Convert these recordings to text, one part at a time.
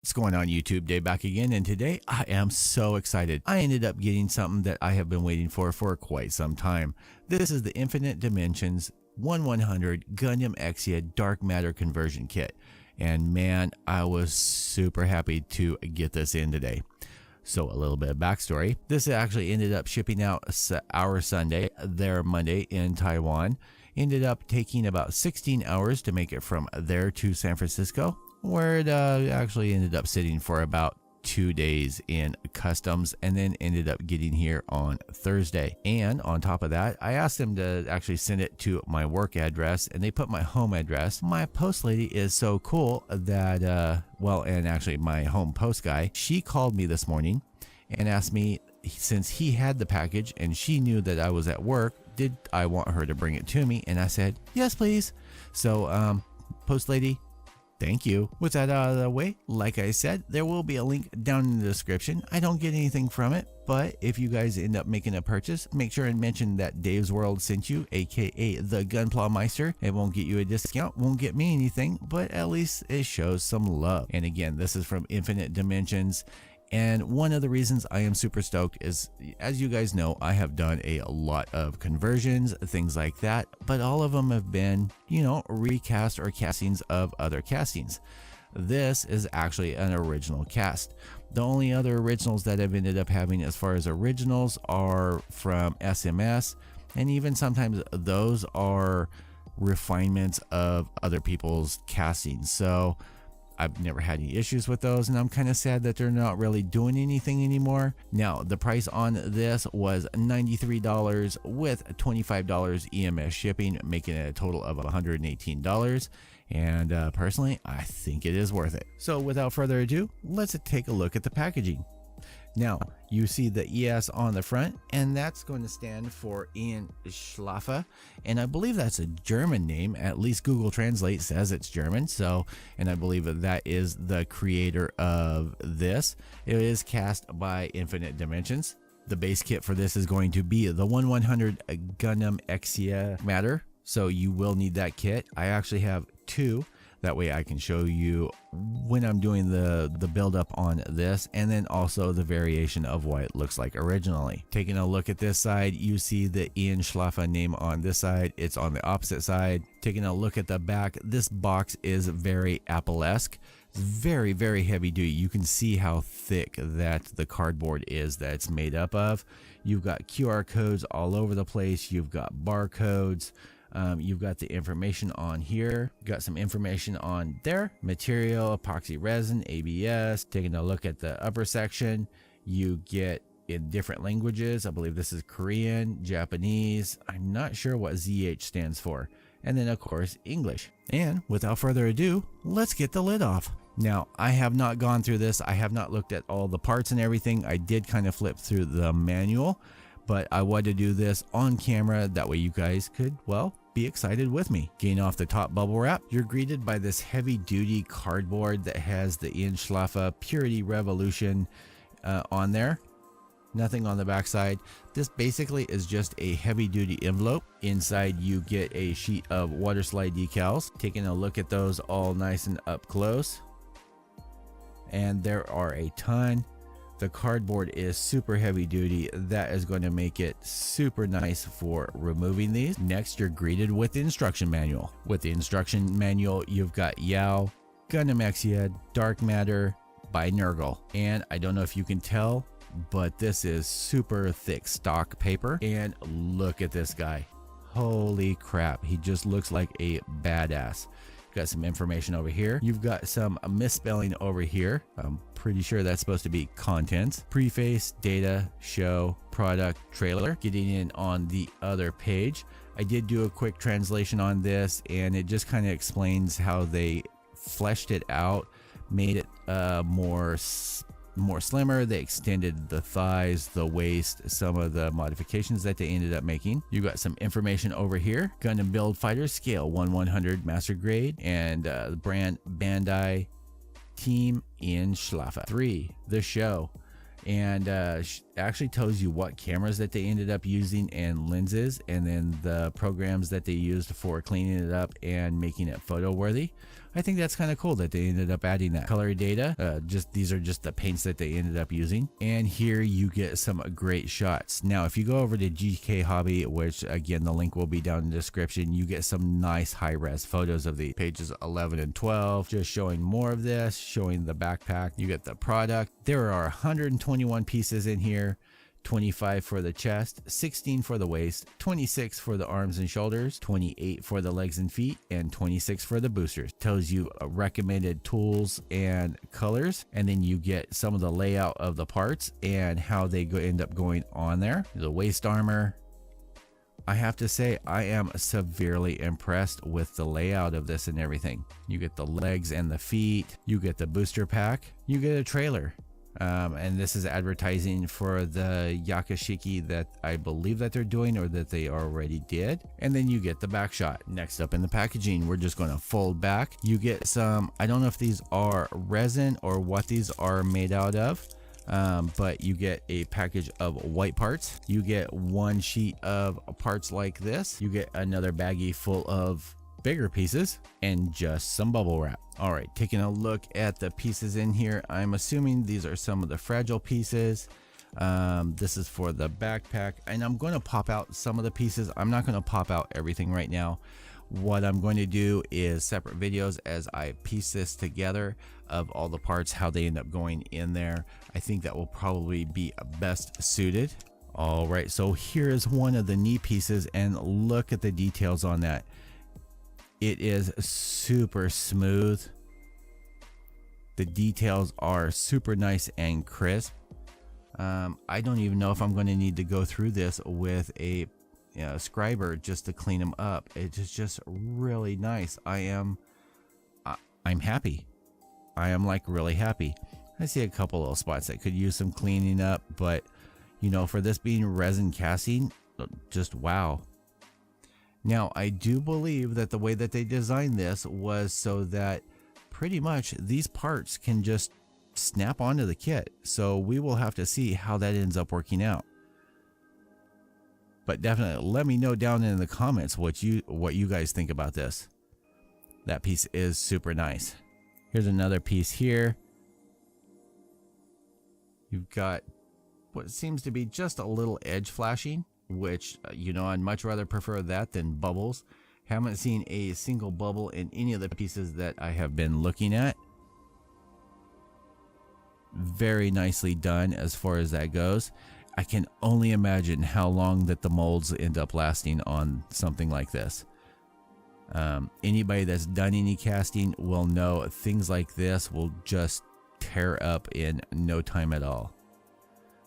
What's going on YouTube? Dave back again, and today I am so excited. I ended up getting something that I have been waiting for quite some time. This is the Infinite Dimensions 1100 Gundam Exia Dark Matter Conversion Kit. And man, I was super happy to get this in today. So a little bit of backstory. This actually ended up shipping out our Sunday, their Monday in Taiwan. Ended up taking about 16 hours to make it from there to San Francisco, where it actually ended up sitting for about 2 days in customs, and then ended up getting here on Thursday. And on top of that, I asked them to actually send it to my work address, and they put my home address. My post lady is so cool that, well, and actually my home post guy, she called me this morning and asked me, since he had the package and she knew that I was at work, did I want her to bring it to me? And I said, yes, please. So, post lady, thank you. With that out of the way, like I said, there will be a link down in the description. I don't get anything from it, but if you guys end up making a purchase, make sure and mention that Dave's World sent you, aka the Gunplow Meister. It won't get you a discount, won't get me anything, but at least it shows some love. And again, this is from Infinite Dimensions. And one of the reasons I am super stoked is, as you guys know, I have done a lot of conversions, things like that, but all of them have been, you know, recast or castings of other castings. This is actually an original cast. The only other originals that I've ended up having as far as originals are from SMS, and even sometimes those are refinements of other people's castings. So I've never had any issues with those, and I'm kind of sad that they're not really doing anything anymore. Now, the price on this was $93 with $25 EMS shipping, making it a total of $118. And personally, I think it is worth it. So without further ado, let's take a look at the packaging. Now, you see the ES on the front, and that's going to stand for Ian Schlaffe, and I believe that's a German name. At least Google Translate says it's German, so, and I believe that is the creator of this. It is cast by Infinite Dimensions. The base kit for this is going to be the 1100 Gundam Exia Matter, so you will need that kit. I actually have two. That way I can show you when I'm doing the build up on this, and then also the variation of what it looks like originally. Taking a look at this side, you see the Ian Schlaffe name on this side. It's on the opposite side. Taking a look at the back, this box is very Apple-esque. It's very, very heavy duty. You can see how thick that the cardboard is that it's made up of. You've got QR codes all over the place. You've got barcodes. You've got the information on here, got some information on there, material, epoxy resin, ABS. Taking a look at the upper section, you get in different languages. I believe this is Korean, Japanese. I'm not sure what ZH stands for. And then of course, English. And without further ado, let's get the lid off. Now, I have not gone through this. I have not looked at all the parts and everything. I did kind of flip through the manual, but I wanted to do this on camera. That way you guys could, well, be excited with me. Getting off the top bubble wrap, you're greeted by this heavy duty cardboard that has the Ian Schlaffe Purity Revolution on there. Nothing on the back side. This basically is just a heavy duty envelope. Inside you get a sheet of water slide decals. Taking a look at those all nice and up close. And there are a ton. The cardboard is super heavy duty. That is going to make it super nice for removing these. Next, you're greeted with the instruction manual. With the instruction manual, you've got Yao, Gundam Exia, Dark Matter by Nurgle. And I don't know if you can tell, but this is super thick stock paper. And look at this guy. Holy crap. He just looks like a badass. Got some information over here. You've got some misspelling over here. I'm pretty sure that's supposed to be contents. Preface, data, show, product, trailer. Getting in on the other page, I did do a quick translation on this, and it just kind of explains how they fleshed it out, made it more slimmer. They extended the thighs, the waist, some of the modifications that they ended up making. You got some information over here. Gundam Build Fighters, scale 1/100 master grade, and brand Bandai, team Ian Schlaffe. 3, the show. And actually tells you what cameras that they ended up using and lenses, and then the programs that they used for cleaning it up and making it photo worthy. I think that's kind of cool that they ended up adding that color data. These are just the paints that they ended up using. And here you get some great shots. Now, if you go over to GK Hobby, which again, the link will be down in the description, you get some nice high-res photos of the pages 11 and 12, just showing more of this, showing the backpack. You get the product. There are 121 pieces in here. 25 for the chest, 16 for the waist, 26 for the arms and shoulders, 28 for the legs and feet, and 26 for the boosters. Tells you recommended tools and colors, and then you get some of the layout of the parts and how they end up going on there. The waist armor. I have to say, I am severely impressed with the layout of this and everything. You get the legs and the feet, you get the booster pack, you get a trailer. And this is advertising for the Yakashiki that I believe that they're doing or that they already did. And then you get the back shot. Next up in the packaging, we're just going to fold back. You get some, I don't know if these are resin or what these are made out of. But you get a package of white parts. You get one sheet of parts like this. You get another baggie full of bigger pieces and just some bubble wrap. All right, taking a look at the pieces in here, I'm assuming these are some of the fragile pieces. This is for the backpack, and I'm going to pop out some of the pieces. I'm not going to pop out everything right now. What I'm going to do is separate videos as I piece this together of all the parts, how they end up going in there. I think that will probably be best suited. All right, so here is one of the knee pieces, and look at the details on that. It is super smooth. The details are super nice and crisp. I don't even know if I'm going to need to go through this with a scriber just to clean them up. It's just really nice. I'm happy. I am like really happy. I see a couple little spots that could use some cleaning up, but you know, for this being resin casting, just wow. Now, I do believe that the way that they designed this was so that pretty much these parts can just snap onto the kit. So we will have to see how that ends up working out. But definitely let me know down in the comments what you guys think about this. That piece is super nice. Here's another piece here. You've got what seems to be just a little edge flashing, which, you know, I'd much rather prefer that than bubbles. Haven't seen a single bubble in any of the pieces that I have been looking at. Very nicely done as far as that goes. I can only imagine how long that the molds end up lasting on something like this. Anybody that's done any casting will know things like this will just tear up in no time at all.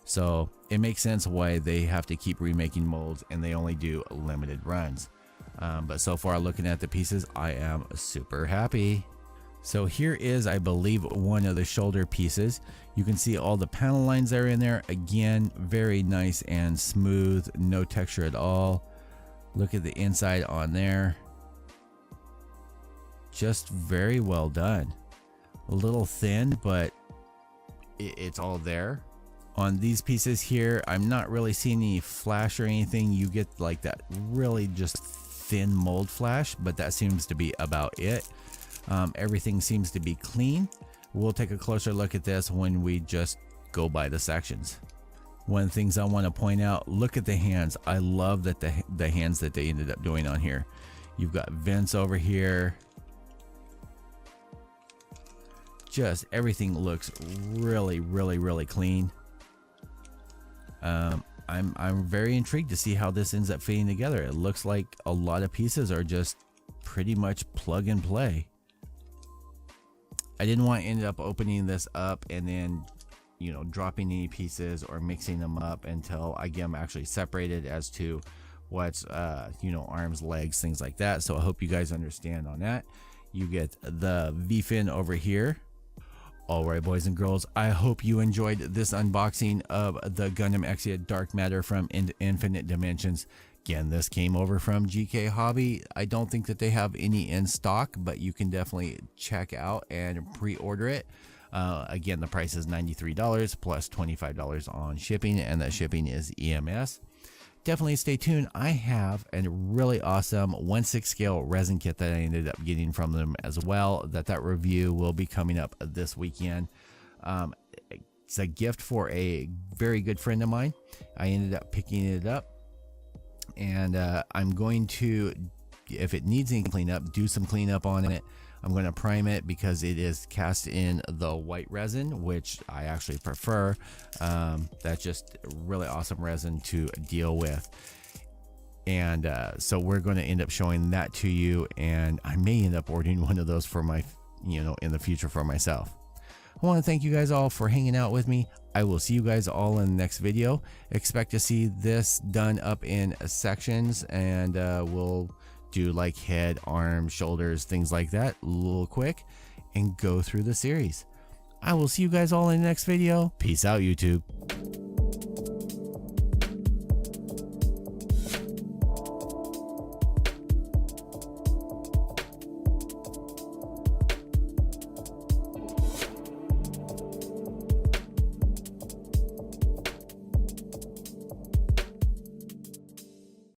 So it makes sense why they have to keep remaking molds and they only do limited runs. But so far, looking at the pieces, I am super happy. So here is, I believe, one of the shoulder pieces. You can see all the panel lines that are in there. Again, very nice and smooth, no texture at all. Look at the inside on there. Just very well done. A little thin, but it's all there. On these pieces here, I'm not really seeing any flash or anything. You get like that really just thin mold flash, but that seems to be about it. Everything seems to be clean. We'll take a closer look at this when we just go by the sections. One of the things I want to point out, look at the hands. I love that the hands that they ended up doing on here. You've got vents over here. Just everything looks really, really, really clean. I'm very intrigued to see how this ends up fitting together. It looks like a lot of pieces are just pretty much plug and play. I didn't want to end up opening this up and then, you know, dropping any pieces or mixing them up until I get them actually separated as to what's, you know, arms, legs, things like that. So I hope you guys understand on that. You get the V-fin over here. All right, boys and girls, I hope you enjoyed this unboxing of the Gundam Exia Dark Matter from Infinite Dimensions. Again, this came over from GK Hobby. I don't think that they have any in stock, but you can definitely check out and pre-order it. Again, the price is $93 plus $25 on shipping, and that shipping is EMS. Definitely stay tuned. I have a really awesome 1/6 scale resin kit that I ended up getting from them as well. That review will be coming up this weekend. It's a gift for a very good friend of mine. I ended up picking it up, and I'm going to, if it needs any cleanup, do some cleanup on it. I'm going to prime it because it is cast in the white resin, which I actually prefer. That's just really awesome resin to deal with. And so we're going to end up showing that to you, and I may end up ordering one of those for my, in the future for myself. I want to thank you guys all for hanging out with me. I will see you guys all in the next video. Expect to see this done up in sections, and we'll do like head, arms, shoulders, things like that, a little quick, and go through the series. I will see you guys all in the next video. Peace out, YouTube.